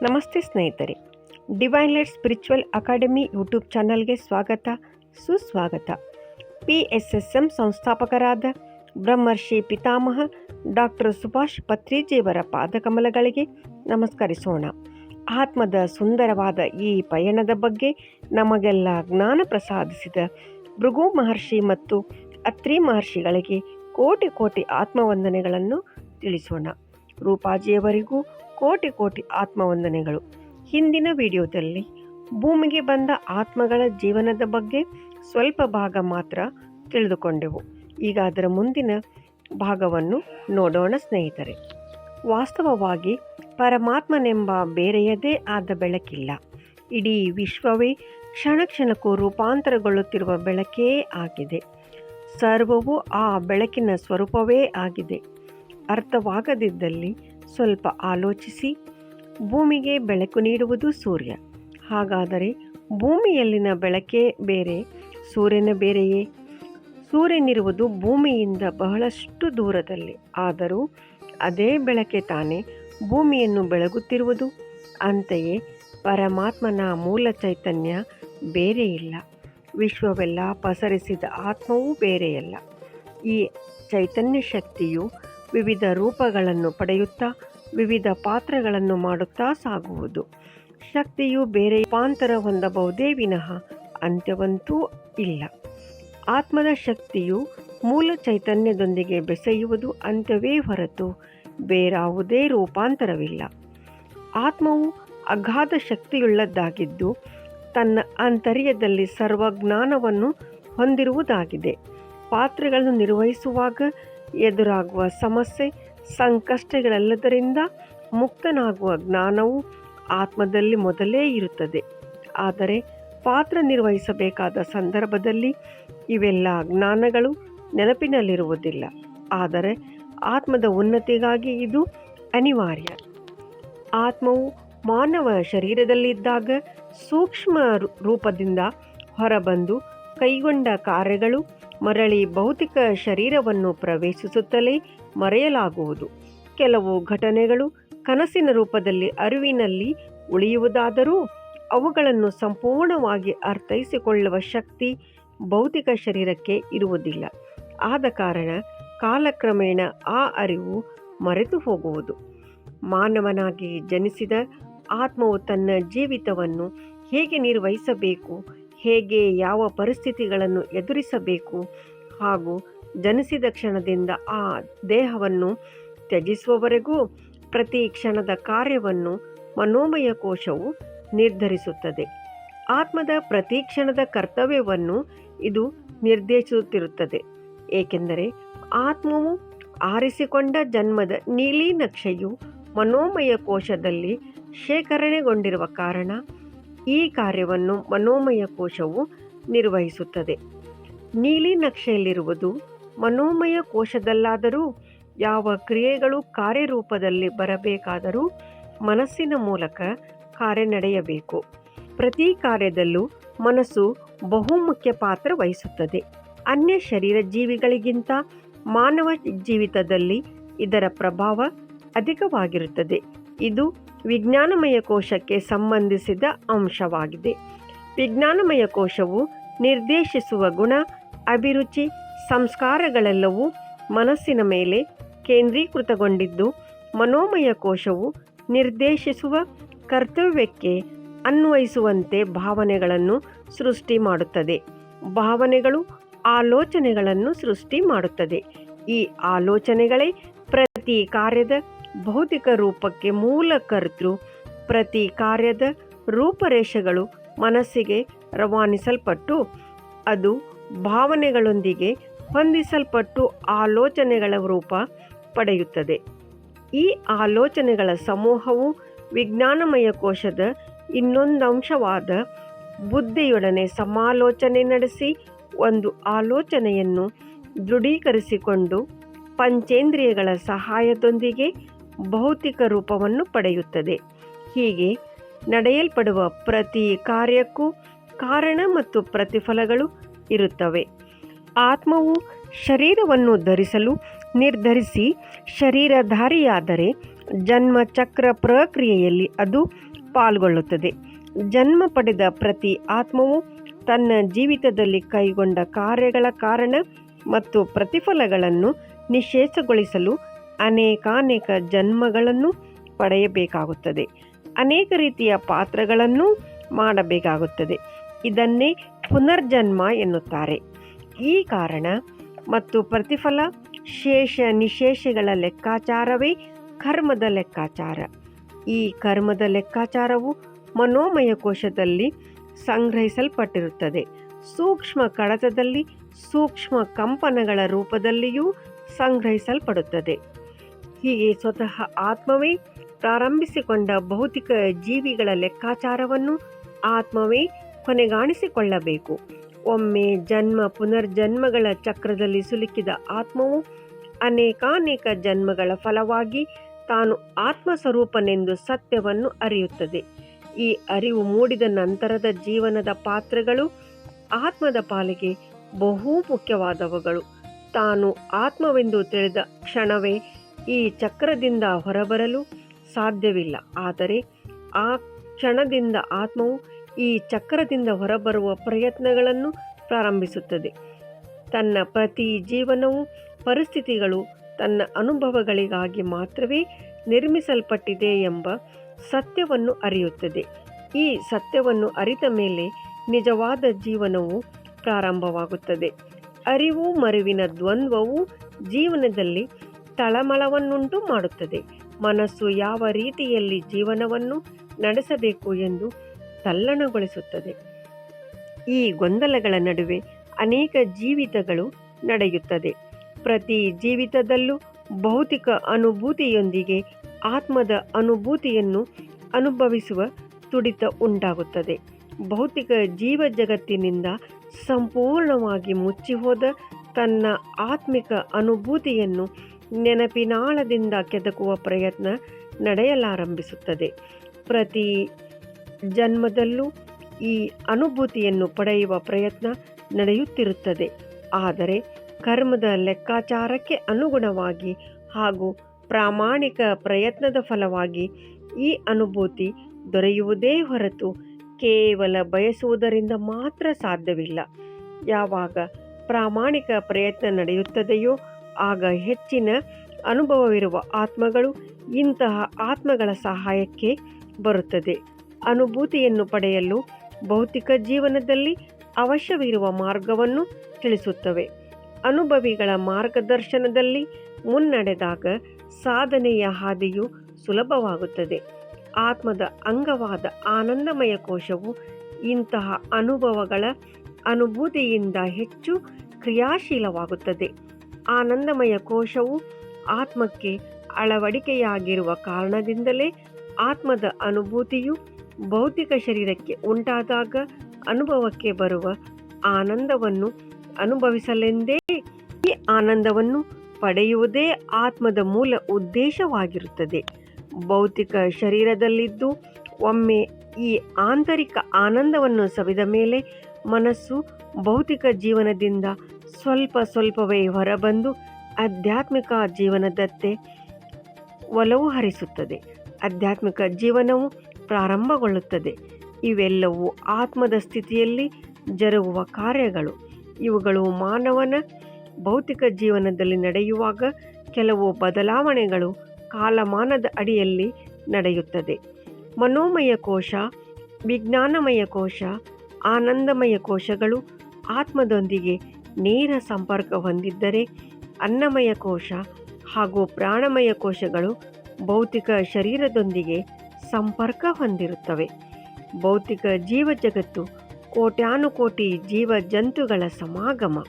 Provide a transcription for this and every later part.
ನಮಸ್ತೆ ಸ್ನೇಹಿತರೆ, divine light spiritual academy YouTube ಚಾನಲ್ಗೆ ಸ್ವಾಗತ ಸುಸ್ವಾಗತ. PSSM ಸಂಸ್ಥಾಪಕರಾದ ಬ್ರಹ್ಮರ್ಷಿ ಪಿತಾಮಹ ಡಾಕ್ಟರ್ ಸುಭಾಷ್ ಪತ್ರಿಜಿಯವರ ಪಾದಕಮಲಗಳಿಗೆ ನಮಸ್ಕರಿಸೋಣ. ಆತ್ಮದ ಸುಂದರವಾದ ಈ ಪಯಣದ ಬಗ್ಗೆ ನಮಗೆಲ್ಲ ಜ್ಞಾನ ಪ್ರಸಾದಿಸಿದ ಭೃಗು ಮಹರ್ಷಿ ಮತ್ತು ಅತ್ರಿ ಮಹರ್ಷಿಗಳಿಗೆ ಕೋಟಿ ಕೋಟಿ ಆತ್ಮವಂದನೆಗಳನ್ನು ತಿಳಿಸೋಣ. ರೂಪಾಜಿಯವರಿಗೂ ಕೋಟಿ ಕೋಟಿ ಆತ್ಮವಂದನೆಗಳು. ಹಿಂದಿನ ವಿಡಿಯೋದಲ್ಲಿ ಭೂಮಿಗೆ ಬಂದ ಆತ್ಮಗಳ ಜೀವನದ ಬಗ್ಗೆ ಸ್ವಲ್ಪ ಭಾಗ ಮಾತ್ರ ತಿಳಿದುಕೊಂಡೆವು. ಈಗ ಅದರ ಮುಂದಿನ ಭಾಗವನ್ನು ನೋಡೋಣ ಸ್ನೇಹಿತರೆ. ವಾಸ್ತವವಾಗಿ ಪರಮಾತ್ಮನೆಂಬ ಬೇರೆಯದೇ ಆದ ಬೆಳಕಿಲ್ಲ. ಇಡೀ ವಿಶ್ವವೇ ಕ್ಷಣ ಕ್ಷಣಕ್ಕೂ ರೂಪಾಂತರಗೊಳ್ಳುತ್ತಿರುವ ಬೆಳಕೇ ಆಗಿದೆ. ಸರ್ವವು ಆ ಬೆಳಕಿನ ಸ್ವರೂಪವೇ ಆಗಿದೆ. ಅರ್ಥವಾಗದಿದ್ದಲ್ಲಿ ಸ್ವಲ್ಪ ಆಲೋಚಿಸಿ. ಭೂಮಿಗೆ ಬೆಳಕು ನೀಡುವುದು ಸೂರ್ಯ. ಹಾಗಾದರೆ ಭೂಮಿಯಲ್ಲಿನ ಬೆಳಕೇ ಬೇರೆ, ಸೂರ್ಯನ ಬೇರೆಯೇ? ಸೂರ್ಯನಿರುವುದು ಭೂಮಿಯಿಂದ ಬಹಳಷ್ಟು ದೂರದಲ್ಲಿ, ಆದರೂ ಅದೇ ಬೆಳಕೆ ತಾನೇ ಭೂಮಿಯನ್ನು ಬೆಳಗುತ್ತಿರುವುದು. ಅಂತೆಯೇ ಪರಮಾತ್ಮನ ಮೂಲ ಚೈತನ್ಯ ಬೇರೆ ಇಲ್ಲ. ವಿಶ್ವವೆಲ್ಲ ಪಸರಿಸಿದ ಆತ್ಮವೂ ಬೇರೆಯಲ್ಲ. ಈ ಚೈತನ್ಯ ಶಕ್ತಿಯು ವಿವಿಧ ರೂಪಗಳನ್ನು ಪಡೆಯುತ್ತಾ ವಿವಿಧ ಪಾತ್ರಗಳನ್ನು ಮಾಡುತ್ತಾ ಸಾಗುವುದು. ಶಕ್ತಿಯು ಬೇರೆ ರೂಪಾಂತರ ಹೊಂದಬಹುದೇ ವಿನಃ ಅಂತ್ಯವಂತೂ ಇಲ್ಲ. ಆತ್ಮದ ಶಕ್ತಿಯು ಮೂಲ ಚೈತನ್ಯದೊಂದಿಗೆ ಬೆಸೆಯುವುದು ಅಂತ್ಯವೇ ಹೊರತು ಬೇರಾವುದೇ ರೂಪಾಂತರವಿಲ್ಲ. ಆತ್ಮವು ಅಗಾಧ ಶಕ್ತಿಯುಳ್ಳದ್ದಾಗಿದ್ದು ತನ್ನ ಆಂತರ್ಯದಲ್ಲಿ ಸರ್ವಜ್ಞಾನವನ್ನು ಹೊಂದಿರುವುದಾಗಿದೆ. ಪಾತ್ರಗಳನ್ನು ನಿರ್ವಹಿಸುವಾಗ ಎದುರಾಗುವ ಸಮಸ್ಯೆ ಸಂಕಷ್ಟಗಳೆಲ್ಲದರಿಂದ ಮುಕ್ತನಾಗುವ ಜ್ಞಾನವು ಆತ್ಮದಲ್ಲಿ ಮೊದಲೇ ಇರುತ್ತದೆ. ಆದರೆ ಪಾತ್ರ ನಿರ್ವಹಿಸಬೇಕಾದ ಸಂದರ್ಭದಲ್ಲಿ ಇವೆಲ್ಲ ಜ್ಞಾನಗಳು ನೆನಪಿನಲ್ಲಿರುವುದಿಲ್ಲ. ಆದರೆ ಆತ್ಮದ ಉನ್ನತಿಗಾಗಿ ಇದು ಅನಿವಾರ್ಯ. ಆತ್ಮವು ಮಾನವ ಶರೀರದಲ್ಲಿದ್ದಾಗ ಸೂಕ್ಷ್ಮ ರೂಪದಿಂದ ಹೊರಬಂದು ಕೈಗೊಂಡ ಕಾರ್ಯಗಳು ಮರಳಿ ಭೌತಿಕ ಶರೀರವನ್ನು ಪ್ರವೇಶಿಸುತ್ತಲೇ ಮರೆಯಲಾಗುವುದು. ಕೆಲವು ಘಟನೆಗಳು ಕನಸಿನ ರೂಪದಲ್ಲಿ ಅರಿವಿನಲ್ಲಿ ಉಳಿಯುವುದಾದರೂ ಅವುಗಳನ್ನು ಸಂಪೂರ್ಣವಾಗಿ ಅರ್ಥೈಸಿಕೊಳ್ಳುವ ಶಕ್ತಿ ಭೌತಿಕ ಶರೀರಕ್ಕೆ ಇರುವುದಿಲ್ಲ. ಆದ ಕಾರಣ ಕಾಲಕ್ರಮೇಣ ಆ ಅರಿವು ಮರೆತು ಹೋಗುವುದು. ಮಾನವನಾಗಿ ಜನಿಸಿದ ಆತ್ಮವು ತನ್ನ ಜೀವಿತವನ್ನು ಹೇಗೆ ನಿರ್ವಹಿಸಬೇಕು, ಹೇಗೆ ಯಾವ ಪರಿಸ್ಥಿತಿಗಳನ್ನು ಎದುರಿಸಬೇಕು ಹಾಗೂ ಜನಿಸಿದ ಕ್ಷಣದಿಂದ ಆ ದೇಹವನ್ನು ತ್ಯಜಿಸುವವರೆಗೂ ಪ್ರತಿ ಕ್ಷಣದ ಕಾರ್ಯವನ್ನು ಮನೋಮಯ ಕೋಶವು ನಿರ್ಧರಿಸುತ್ತದೆ. ಆತ್ಮದ ಪ್ರತಿ ಕ್ಷಣದ ಕರ್ತವ್ಯವನ್ನು ಇದು ನಿರ್ದೇಶಿಸುತ್ತಿರುತ್ತದೆ. ಏಕೆಂದರೆ ಆತ್ಮವು ಆರಿಸಿಕೊಂಡ ಜನ್ಮದ ನೀಲಿ ನಕ್ಷೆಯು ಮನೋಮಯ ಕೋಶದಲ್ಲಿ ಶೇಖರಣೆಗೊಂಡಿರುವ ಕಾರಣ ಈ ಕಾರ್ಯವನ್ನು ಮನೋಮಯ ಕೋಶವು ನಿರ್ವಹಿಸುತ್ತದೆ. ನೀಲಿ ನಕ್ಷೆಯಲ್ಲಿರುವುದು ಮನೋಮಯ ಕೋಶದಲ್ಲಾದರೂ ಯಾವ ಕ್ರಿಯೆಗಳು ಕಾರ್ಯರೂಪದಲ್ಲಿ ಬರಬೇಕಾದರೂ ಮನಸ್ಸಿನ ಮೂಲಕ ಕಾರ್ಯ ನಡೆಯಬೇಕು. ಪ್ರತಿ ಕಾರ್ಯದಲ್ಲೂ ಮನಸ್ಸು ಬಹುಮುಖ್ಯ ಪಾತ್ರ ವಹಿಸುತ್ತದೆ. ಅನ್ಯ ಶರೀರ ಜೀವಿಗಳಿಗಿಂತ ಮಾನವ ಜೀವಿತದಲ್ಲಿ ಇದರ ಪ್ರಭಾವ ಅಧಿಕವಾಗಿರುತ್ತದೆ. ಇದು ವಿಜ್ಞಾನಮಯ ಕೋಶಕ್ಕೆ ಸಂಬಂಧಿಸಿದ ಅಂಶವಾಗಿದೆ. ವಿಜ್ಞಾನಮಯ ಕೋಶವು ನಿರ್ದೇಶಿಸುವ ಗುಣ, ಅಭಿರುಚಿ, ಸಂಸ್ಕಾರಗಳೆಲ್ಲವೂ ಮನಸ್ಸಿನ ಮೇಲೆ ಕೇಂದ್ರೀಕೃತಗೊಂಡಿದ್ದು ಮನೋಮಯ ಕೋಶವು ನಿರ್ದೇಶಿಸುವ ಕರ್ತವ್ಯಕ್ಕೆ ಅನ್ವಯಿಸುವಂತೆ ಭಾವನೆಗಳನ್ನು ಸೃಷ್ಟಿ ಮಾಡುತ್ತದೆ. ಭಾವನೆಗಳು ಆಲೋಚನೆಗಳನ್ನು ಸೃಷ್ಟಿ ಮಾಡುತ್ತದೆ. ಈ ಆಲೋಚನೆಗಳೇ ಪ್ರತಿ ಕಾರ್ಯದ ಭೌತಿಕ ರೂಪಕ್ಕೆ ಮೂಲ ಕರ್ತೃ. ಪ್ರತಿ ಕಾರ್ಯದ ರೂಪರೇಷೆಗಳು ಮನಸ್ಸಿಗೆ ರವಾನಿಸಲ್ಪಟ್ಟು ಅದು ಭಾವನೆಗಳೊಂದಿಗೆ ಹೊಂದಿಸಲ್ಪಟ್ಟು ಆಲೋಚನೆಗಳ ರೂಪ ಪಡೆಯುತ್ತದೆ. ಈ ಆಲೋಚನೆಗಳ ಸಮೂಹವು ವಿಜ್ಞಾನಮಯ ಕೋಶದ ಇನ್ನೊಂದಂಶವಾದ ಬುದ್ಧಿಯೊಡನೆ ಸಮಾಲೋಚನೆ ನಡೆಸಿ ಒಂದು ಆಲೋಚನೆಯನ್ನು ದೃಢೀಕರಿಸಿಕೊಂಡು ಪಂಚೇಂದ್ರಿಯಗಳ ಸಹಾಯದೊಂದಿಗೆ ಭೌತಿಕ ರೂಪವನ್ನು ಪಡೆಯುತ್ತದೆ. ಹೀಗೆ ನಡೆಯಲ್ಪಡುವ ಪ್ರತಿ ಕಾರ್ಯಕ್ಕೂ ಕಾರಣ ಮತ್ತು ಪ್ರತಿಫಲಗಳು ಇರುತ್ತವೆ. ಆತ್ಮವು ಶರೀರವನ್ನು ಧರಿಸಲು ನಿರ್ಧರಿಸಿ ಶರೀರಧಾರಿಯಾದರೆ ಜನ್ಮ ಚಕ್ರ ಪ್ರಕ್ರಿಯೆಯಲ್ಲಿ ಅದು ಪಾಲ್ಗೊಳ್ಳುತ್ತದೆ. ಜನ್ಮ ಪಡೆದ ಪ್ರತಿ ಆತ್ಮವು ತನ್ನ ಜೀವಿತದಲ್ಲಿ ಕೈಗೊಂಡ ಕಾರ್ಯಗಳ ಕಾರಣ ಮತ್ತು ಪ್ರತಿಫಲಗಳನ್ನು ನಿಶ್ಚೇಷಗೊಳಿಸಲು ಅನೇಕಾನೇಕ ಜನ್ಮಗಳನ್ನು ಪಡೆಯಬೇಕಾಗುತ್ತದೆ. ಅನೇಕ ರೀತಿಯ ಪಾತ್ರಗಳನ್ನು ಮಾಡಬೇಕಾಗುತ್ತದೆ. ಇದನ್ನೇ ಪುನರ್ಜನ್ಮ ಎನ್ನುತ್ತಾರೆ. ಈ ಕಾರಣ ಮತ್ತು ಪ್ರತಿಫಲ, ಶೇಷ ನಿಶೇಷಗಳ ಲೆಕ್ಕಾಚಾರವೇ ಕರ್ಮದ ಲೆಕ್ಕಾಚಾರ. ಈ ಕರ್ಮದ ಲೆಕ್ಕಾಚಾರವು ಮನೋಮಯ ಕೋಶದಲ್ಲಿ ಸಂಗ್ರಹಿಸಲ್ಪಟ್ಟಿರುತ್ತದೆ. ಸೂಕ್ಷ್ಮ ಕಡತದಲ್ಲಿ ಸೂಕ್ಷ್ಮ ಕಂಪನಗಳ ರೂಪದಲ್ಲಿಯೂ ಸಂಗ್ರಹಿಸಲ್ಪಡುತ್ತದೆ. ಹೀಗೆ ಸ್ವತಃ ಆತ್ಮವೇ ಪ್ರಾರಂಭಿಸಿಕೊಂಡ ಭೌತಿಕ ಜೀವಿಗಳ ಲೆಕ್ಕಾಚಾರವನ್ನು ಆತ್ಮವೇ ಕೊನೆಗಾಣಿಸಿಕೊಳ್ಳಬೇಕು. ಒಮ್ಮೆ ಜನ್ಮ ಪುನರ್ಜನ್ಮಗಳ ಚಕ್ರದಲ್ಲಿ ಸಿಲುಕಿದ ಆತ್ಮವು ಅನೇಕಾನೇಕ ಜನ್ಮಗಳ ಫಲವಾಗಿ ತಾನು ಆತ್ಮಸ್ವರೂಪನೆಂದು ಸತ್ಯವನ್ನು ಅರಿಯುತ್ತದೆ. ಈ ಅರಿವು ಮೂಡಿದ ನಂತರದ ಜೀವನದ ಪಾತ್ರಗಳು ಆತ್ಮದ ಪಾಲಿಗೆ ಬಹು ಮುಖ್ಯವಾದವುಗಳು. ತಾನು ಆತ್ಮವೆಂದು ತಿಳಿದ ಕ್ಷಣವೇ ಈ ಚಕ್ರದಿಂದ ಹೊರಬರಲು ಸಾಧ್ಯವಿಲ್ಲ. ಆದರೆ ಆ ಕ್ಷಣದಿಂದ ಆತ್ಮವು ಈ ಚಕ್ರದಿಂದ ಹೊರಬರುವ ಪ್ರಯತ್ನಗಳನ್ನು ಪ್ರಾರಂಭಿಸುತ್ತದೆ. ತನ್ನ ಪ್ರತಿ ಜೀವನವು ಪರಿಸ್ಥಿತಿಗಳು ತನ್ನ ಅನುಭವಗಳಿಗಾಗಿ ಮಾತ್ರವೇ ನಿರ್ಮಿಸಲ್ಪಟ್ಟಿದೆ ಎಂಬ ಸತ್ಯವನ್ನು ಅರಿಯುತ್ತದೆ. ಈ ಸತ್ಯವನ್ನು ಅರಿತ ಮೇಲೆ ನಿಜವಾದ ಜೀವನವು ಪ್ರಾರಂಭವಾಗುತ್ತದೆ. ಅರಿವು ಮರುವಿನ ದ್ವಂದ್ವವು ಜೀವನದಲ್ಲಿ ತಳಮಳವನ್ನುಂಟು ಮಾಡುತ್ತದೆ. ಮನಸ್ಸು ಯಾವ ರೀತಿಯಲ್ಲಿ ಜೀವನವನ್ನು ನಡೆಸಬೇಕು ಎಂದು ತಲ್ಲಣಗೊಳಿಸುತ್ತದೆ. ಈ ಗೊಂದಲಗಳ ನಡುವೆ ಅನೇಕ ಜೀವಿತಗಳು ನಡೆಯುತ್ತದೆ. ಪ್ರತಿ ಜೀವಿತದಲ್ಲೂ ಭೌತಿಕ ಅನುಭೂತಿಯೊಂದಿಗೆ ಆತ್ಮದ ಅನುಭೂತಿಯನ್ನು ಅನುಭವಿಸುವ ತುಡಿತ ಉಂಟಾಗುತ್ತದೆ. ಭೌತಿಕ ಜೀವ ಜಗತ್ತಿನಿಂದ ಸಂಪೂರ್ಣವಾಗಿ ಮುಚ್ಚಿಹೋದ ತನ್ನ ಆತ್ಮಿಕ ಅನುಭೂತಿಯನ್ನು ನೆನಪಿನಾಳದಿಂದ ಕೆದಕುವ ಪ್ರಯತ್ನ ನಡೆಯಲಾರಂಭಿಸುತ್ತದೆ. ಪ್ರತಿ ಜನ್ಮದಲ್ಲೂ ಈ ಅನುಭೂತಿಯನ್ನು ಪಡೆಯುವ ಪ್ರಯತ್ನ ನಡೆಯುತ್ತಿರುತ್ತದೆ. ಆದರೆ ಕರ್ಮದ ಲೆಕ್ಕಾಚಾರಕ್ಕೆ ಅನುಗುಣವಾಗಿ ಹಾಗೂ ಪ್ರಾಮಾಣಿಕ ಪ್ರಯತ್ನದ ಫಲವಾಗಿ ಈ ಅನುಭೂತಿ ದೊರೆಯುವುದೇ ಹೊರತು ಕೇವಲ ಬಯಸುವುದರಿಂದ ಮಾತ್ರ ಸಾಧ್ಯವಿಲ್ಲ. ಯಾವಾಗ ಪ್ರಾಮಾಣಿಕ ಪ್ರಯತ್ನ ನಡೆಯುತ್ತದೆಯೋ ಆಗ ಹೆಚ್ಚಿನ ಅನುಭವವಿರುವ ಆತ್ಮಗಳು ಇಂತಹ ಆತ್ಮಗಳ ಸಹಾಯಕ್ಕೆ ಬರುತ್ತದೆ. ಅನುಭೂತಿಯನ್ನು ಪಡೆಯಲು ಭೌತಿಕ ಜೀವನದಲ್ಲಿ ಅವಶ್ಯವಿರುವ ಮಾರ್ಗವನ್ನು ತಿಳಿಸುತ್ತವೆ. ಅನುಭವಿಗಳ ಮಾರ್ಗದರ್ಶನದಲ್ಲಿ ಮುನ್ನಡೆದಾಗ ಸಾಧನೆಯ ಹಾದಿಯು ಸುಲಭವಾಗುತ್ತದೆ. ಆತ್ಮದ ಅಂಗವಾದ ಆನಂದಮಯ ಕೋಶವು ಇಂತಹ ಅನುಭವಗಳ ಅನುಭೂತಿಯಿಂದ ಹೆಚ್ಚು ಕ್ರಿಯಾಶೀಲವಾಗುತ್ತದೆ. ಆನಂದಮಯ ಕೋಶವು ಆತ್ಮಕ್ಕೆ ಅಳವಡಿಕೆಯಾಗಿರುವ ಕಾರಣದಿಂದಲೇ ಆತ್ಮದ ಅನುಭೂತಿಯು ಭೌತಿಕ ಶರೀರಕ್ಕೆ ಉಂಟಾದಾಗ ಅನುಭವಕ್ಕೆ ಬರುವ ಆನಂದವನ್ನು ಅನುಭವಿಸಲೆಂದೇ ಈ ಆನಂದವನ್ನು ಪಡೆಯುವುದೇ ಆತ್ಮದ ಮೂಲ ಉದ್ದೇಶವಾಗಿರುತ್ತದೆ. ಭೌತಿಕ ಶರೀರದಲ್ಲಿದ್ದು ಒಮ್ಮೆ ಈ ಆಂತರಿಕ ಆನಂದವನ್ನು ಸವಿದ ಮೇಲೆ ಮನಸ್ಸು ಭೌತಿಕ ಜೀವನದಿಂದ ಸ್ವಲ್ಪ ಸ್ವಲ್ಪವೇ ಹೊರಬಂದು ಆಧ್ಯಾತ್ಮಿಕ ಜೀವನದತ್ತೆ ಒಲವು ಹರಿಸುತ್ತದೆ. ಆಧ್ಯಾತ್ಮಿಕ ಜೀವನವು ಪ್ರಾರಂಭಗೊಳ್ಳುತ್ತದೆ. ಇವೆಲ್ಲವೂ ಆತ್ಮದ ಸ್ಥಿತಿಯಲ್ಲಿ ಜರುಗುವ ಕಾರ್ಯಗಳು. ಇವುಗಳು ಮಾನವನ ಭೌತಿಕ ಜೀವನದಲ್ಲಿ ನಡೆಯುವಾಗ ಕೆಲವು ಬದಲಾವಣೆಗಳು ಕಾಲಮಾನದ ಅಡಿಯಲ್ಲಿ ನಡೆಯುತ್ತದೆ. ಮನೋಮಯ ಕೋಶ, ವಿಜ್ಞಾನಮಯ ಕೋಶ, ಆನಂದಮಯ ಕೋಶಗಳು ಆತ್ಮದೊಂದಿಗೆ ನೇರ ಸಂಪರ್ಕ ಹೊಂದಿದ್ದರೆ ಅನ್ನಮಯ ಕೋಶ ಹಾಗೂ ಪ್ರಾಣಮಯ ಕೋಶಗಳು ಭೌತಿಕ ಶರೀರದೊಂದಿಗೆ ಸಂಪರ್ಕ ಹೊಂದಿರುತ್ತವೆ. ಭೌತಿಕ ಜೀವ ಜಗತ್ತು ಕೋಟ್ಯಾನುಕೋಟಿ ಜೀವ ಜಂತುಗಳ ಸಮಾಗಮ.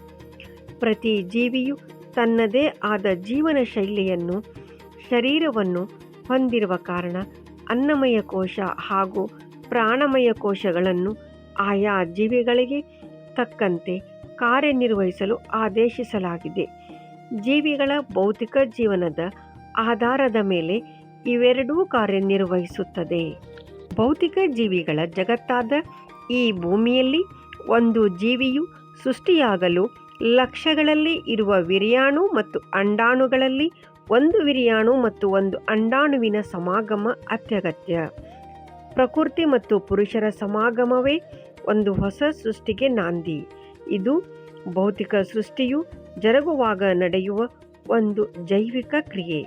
ಪ್ರತಿ ಜೀವಿಯು ತನ್ನದೇ ಆದ ಜೀವನ ಶೈಲಿಯನ್ನು, ಶರೀರವನ್ನು ಹೊಂದಿರುವ ಕಾರಣ ಅನ್ನಮಯ ಕೋಶ ಹಾಗೂ ಪ್ರಾಣಮಯ ಕೋಶಗಳನ್ನು ಆಯಾ ಜೀವಿಗಳಿಗೆ ತಕ್ಕಂತೆ ಕಾರ್ಯನಿರ್ವಹಿಸಲು ಆದೇಶಿಸಲಾಗಿದೆ. ಜೀವಿಗಳ ಭೌತಿಕ ಜೀವನದ ಆಧಾರದ ಮೇಲೆ ಇವೆರಡೂ ಕಾರ್ಯನಿರ್ವಹಿಸುತ್ತದೆ. ಭೌತಿಕ ಜೀವಿಗಳ ಜಗತ್ತಾದ ಈ ಭೂಮಿಯಲ್ಲಿ ಒಂದು ಜೀವಿಯು ಸೃಷ್ಟಿಯಾಗಲು ಲಕ್ಷಗಳಲ್ಲಿ ಇರುವ ವಿರಿಯಾಣು ಮತ್ತು ಅಂಡಾಣುಗಳಲ್ಲಿ ಒಂದು ವಿರಿಯಾಣು ಮತ್ತು ಒಂದು ಅಂಡಾಣುವಿನ ಸಮಾಗಮ ಅತ್ಯಗತ್ಯ. ಪ್ರಕೃತಿ ಮತ್ತು ಪುರುಷರ ಸಮಾಗಮವೇ ಒಂದು ಹೊಸ ಸೃಷ್ಟಿಗೆ ನಾಂದಿ. ಇದು ಭೌತಿಕ ಸೃಷ್ಟಿಯು ಜರುಗುವಾಗ ನಡೆಯುವ ಒಂದು ಜೈವಿಕ ಕ್ರಿಯೆ.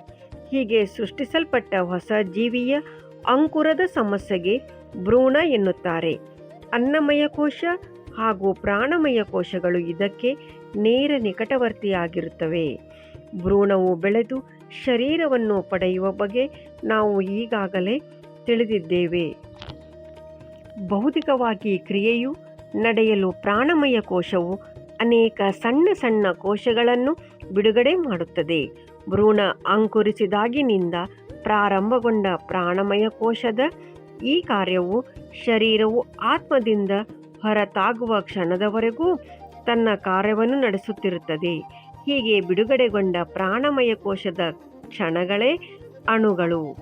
ಹೀಗೆ ಸೃಷ್ಟಿಸಲ್ಪಟ್ಟ ಹೊಸ ಜೀವಿಯ ಅಂಕುರದ ಸಮಸ್ಯೆಗೆ ಭ್ರೂಣ ಎನ್ನುತ್ತಾರೆ. ಅನ್ನಮಯ ಕೋಶ ಹಾಗೂ ಪ್ರಾಣಮಯ ಕೋಶಗಳು ಇದಕ್ಕೆ ನೇರ ನಿಕಟವರ್ತಿಯಾಗಿರುತ್ತವೆ. ಭ್ರೂಣವು ಬೆಳೆದು ಶರೀರವನ್ನು ಪಡೆಯುವ ಬಗ್ಗೆ ನಾವು ಈಗಾಗಲೇ ತಿಳಿದಿದ್ದೇವೆ. ಭೌತಿಕವಾಗಿ ಕ್ರಿಯೆಯು ನಡೆಯಲು ಪ್ರಾಣಮಯ ಕೋಶವು ಅನೇಕ ಸಣ್ಣ ಸಣ್ಣ ಕೋಶಗಳನ್ನು ಬಿಡುಗಡೆ ಮಾಡುತ್ತದೆ. ಭ್ರೂಣ ಅಂಕುರಿಸಿದಾಗಿನಿಂದ ಪ್ರಾರಂಭಗೊಂಡ ಪ್ರಾಣಮಯ ಕೋಶದ ಈ ಕಾರ್ಯವು ಶರೀರವು ಆತ್ಮದಿಂದ ಹೊರತಾಗುವ ಕ್ಷಣದವರೆಗೂ ತನ್ನ ಕಾರ್ಯವನ್ನು ನಡೆಸುತ್ತಿರುತ್ತದೆ. ಹೀಗೆ ಬಿಡುಗಡೆಗೊಂಡ ಪ್ರಾಣಮಯ ಕೋಶದ ಕ್ಷಣಗಳೇ ಅಣುಗಳು.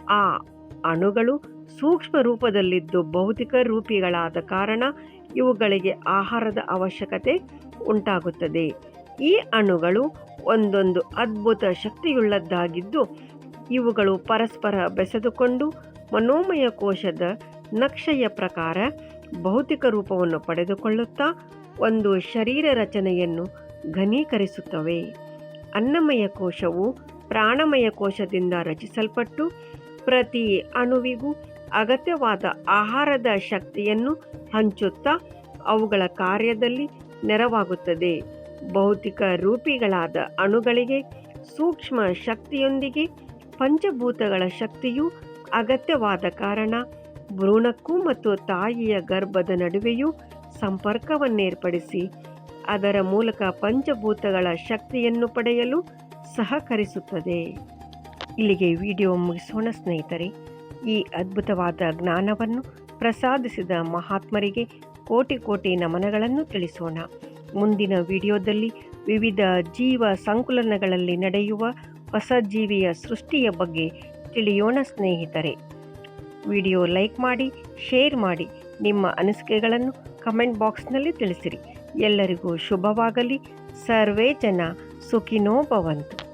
ಆ ಅಣುಗಳು ಸೂಕ್ಷ್ಮ ರೂಪದಲ್ಲಿದ್ದು ಭೌತಿಕ ರೂಪಿಗಳಾದ ಕಾರಣ ಇವುಗಳಿಗೆ ಆಹಾರದ ಅವಶ್ಯಕತೆ ಉಂಟಾಗುತ್ತದೆ. ಈ ಅಣುಗಳು ಒಂದೊಂದು ಅದ್ಭುತ ಶಕ್ತಿಯುಳ್ಳದ್ದಾಗಿದ್ದು ಇವುಗಳು ಪರಸ್ಪರ ಬೆಸೆದುಕೊಂಡು ಮನೋಮಯ ಕೋಶದ ನಕ್ಷೆಯ ಪ್ರಕಾರ ಭೌತಿಕ ರೂಪವನ್ನು ಪಡೆದುಕೊಳ್ಳುತ್ತಾ ಒಂದು ಶರೀರ ರಚನೆಯನ್ನು ಘನೀಕರಿಸುತ್ತವೆ. ಅನ್ನಮಯ ಕೋಶವು ಪ್ರಾಣಮಯ ಕೋಶದಿಂದ ರಚಿಸಲ್ಪಟ್ಟು ಪ್ರತಿ ಅಣುವಿಗೂ ಅಗತ್ಯವಾದ ಆಹಾರದ ಶಕ್ತಿಯನ್ನು ಹಂಚುತ್ತಾ ಅವುಗಳ ಕಾರ್ಯದಲ್ಲಿ ನೆರವಾಗುತ್ತದೆ. ಭೌತಿಕ ರೂಪಿಗಳಾದ ಅಣುಗಳಿಗೆ ಸೂಕ್ಷ್ಮ ಶಕ್ತಿಯೊಂದಿಗೆ ಪಂಚಭೂತಗಳ ಶಕ್ತಿಯು ಅಗತ್ಯವಾದ ಕಾರಣ ಭ್ರೂಣಕ್ಕೂ ಮತ್ತು ತಾಯಿಯ ಗರ್ಭದ ನಡುವೆಯೂ ಸಂಪರ್ಕವನ್ನೇರ್ಪಡಿಸಿ ಅದರ ಮೂಲಕ ಪಂಚಭೂತಗಳ ಶಕ್ತಿಯನ್ನು ಪಡೆಯಲು ಸಹಕರಿಸುತ್ತದೆ. ಇಲ್ಲಿಗೆ ವಿಡಿಯೋ ಮುಗಿಸೋಣ ಸ್ನೇಹಿತರೆ. ಈ ಅದ್ಭುತವಾದ ಜ್ಞಾನವನ್ನು ಪ್ರಸಾದಿಸಿದ ಮಹಾತ್ಮರಿಗೆ ಕೋಟಿ ಕೋಟಿ ನಮನಗಳನ್ನು ತಿಳಿಸೋಣ. ಮುಂದಿನ ವಿಡಿಯೋದಲ್ಲಿ ವಿವಿಧ ಜೀವ ಸಂಕುಲನಗಳಲ್ಲಿ ನಡೆಯುವ ಹೊಸ ಜೀವಿಯ ಸೃಷ್ಟಿಯ ಬಗ್ಗೆ ತಿಳಿಯೋಣ ಸ್ನೇಹಿತರೆ. ವಿಡಿಯೋ ಲೈಕ್ ಮಾಡಿ, ಶೇರ್ ಮಾಡಿ, ನಿಮ್ಮ ಅನಿಸಿಕೆಗಳನ್ನು ಕಮೆಂಟ್ ಬಾಕ್ಸ್ನಲ್ಲಿ ತಿಳಿಸಿರಿ. ಎಲ್ಲರಿಗೂ ಶುಭವಾಗಲಿ. ಸರ್ವೇ ಜನ ಸುಖಿನೋ ಭವಂತು.